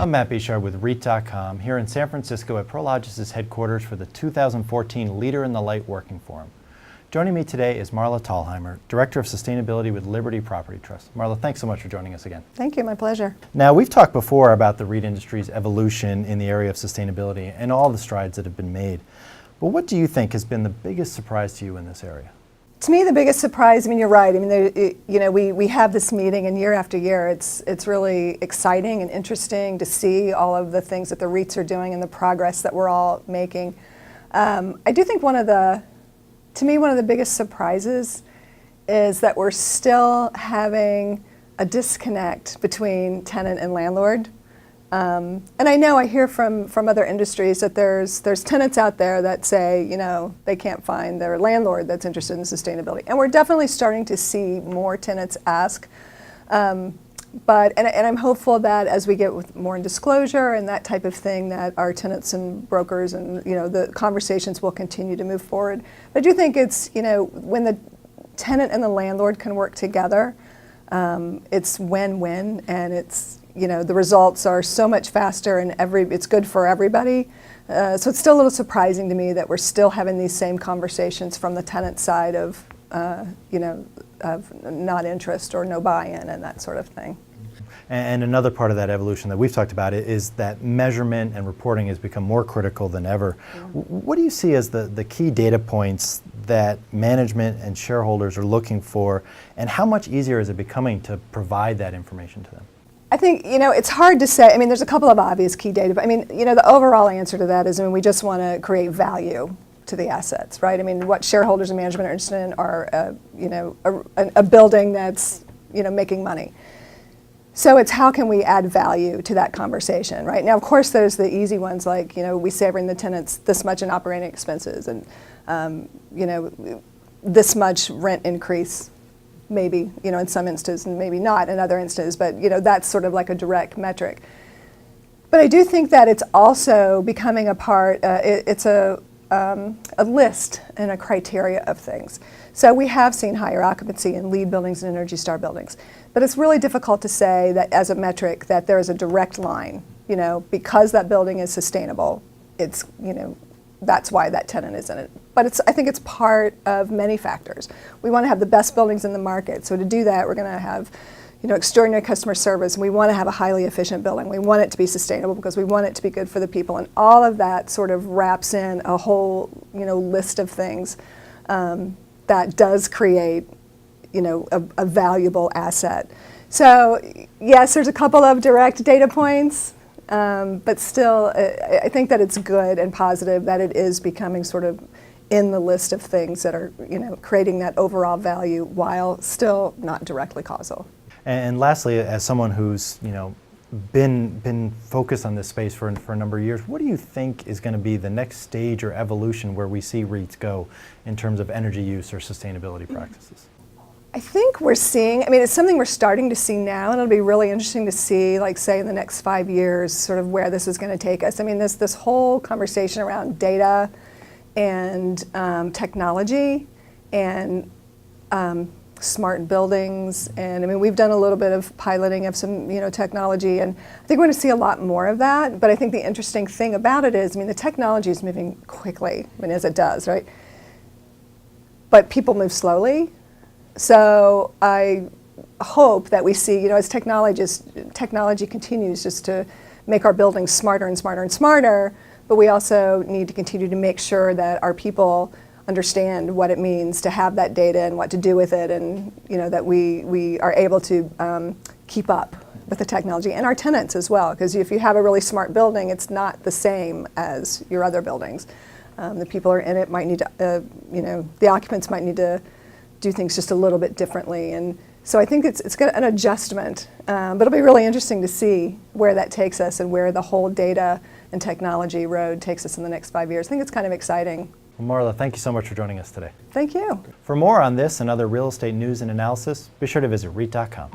I'm Matt Bichard with REIT.com here in San Francisco at Prologis' headquarters for the 2014 Leader in the Light Working Forum. Joining me today is Marla Thalheimer, Director of Sustainability with Liberty Property Trust. Marla, thanks so much for joining us again. Thank you, my pleasure. Now, we've talked before about the REIT industry's evolution in the area of sustainability and all the strides that have been made. But what do you think has been the biggest surprise to you in this area? To me, the biggest surprise, I mean, you're right. I mean, we have this meeting, and year after year, it's really exciting and interesting to see all of the things that the REITs are doing and the progress that we're all making. I do think to me, one of the biggest surprises is that we're still having a disconnect between tenant and landlord. And I hear from other industries that there's tenants out there that say, they can't find their landlord that's interested in sustainability. And we're definitely starting to see more tenants ask. And I'm hopeful that as we get with more in disclosure and that type of thing, that our tenants and brokers and the conversations will continue to move forward. But I do think it's when the tenant and the landlord can work together, it's win-win, and it's the results are so much faster, and it's good for everybody. So it's still a little surprising to me that we're still having these same conversations from the tenant side of not interest or no buy-in and that sort of thing. And another part of that evolution that we've talked about is that measurement and reporting has become more critical than ever. Yeah. What do you see as the key data points that management and shareholders are looking for, and how much easier is it becoming to provide that information to them? I think, it's hard to say. I mean, there's a couple of obvious key data, but the overall answer to that is, we just want to create value to the assets, right? I mean, what shareholders and management are interested in are, a building that's, making money. So it's how can we add value to that conversation, right? Now, of course, there's the easy ones like, we saving the tenants this much in operating expenses and, this much rent increase. Maybe, in some instances, and maybe not in other instances, but, that's sort of like a direct metric. But I do think that it's also becoming a part, it's a list and a criteria of things. So we have seen higher occupancy in LEED buildings and Energy Star buildings, but it's really difficult to say that as a metric that there is a direct line, because that building is sustainable, it's, that's why that tenant is in it. But I think it's part of many factors. We want to have the best buildings in the market. So to do that, we're going to have, extraordinary customer service. And we want to have a highly efficient building. We want it to be sustainable because we want it to be good for the people. And all of that sort of wraps in a whole, list of things that does create, a valuable asset. So yes, there's a couple of direct data points. But still, I think that it's good and positive that it is becoming sort of in the list of things that are, creating that overall value while still not directly causal. And lastly, as someone who's, been focused on this space for a number of years, what do you think is going to be the next stage or evolution where we see REITs go in terms of energy use or sustainability practices? I think we're seeing, it's something we're starting to see now, and it'll be really interesting to see, like, say, in the next 5 years, sort of where this is going to take us. This whole conversation around data and technology and smart buildings, and we've done a little bit of piloting of some, technology, and I think we're going to see a lot more of that. But I think the interesting thing about it is, the technology is moving quickly, as it does, right? But people move slowly. So I hope that we see, as technology continues just to make our buildings smarter and smarter and smarter, but we also need to continue to make sure that our people understand what it means to have that data and what to do with it, and that we are able to keep up with the technology, and our tenants as well, because if you have a really smart building, it's not the same as your other buildings. The people are in it might need to, the occupants might need to do things just a little bit differently. And so I think it's got an adjustment, but it'll be really interesting to see where that takes us and where the whole data and technology road takes us in the next 5 years. I think it's kind of exciting. Well, Marla, thank you so much for joining us today. Thank you. For more on this and other real estate news and analysis, be sure to visit REIT.com.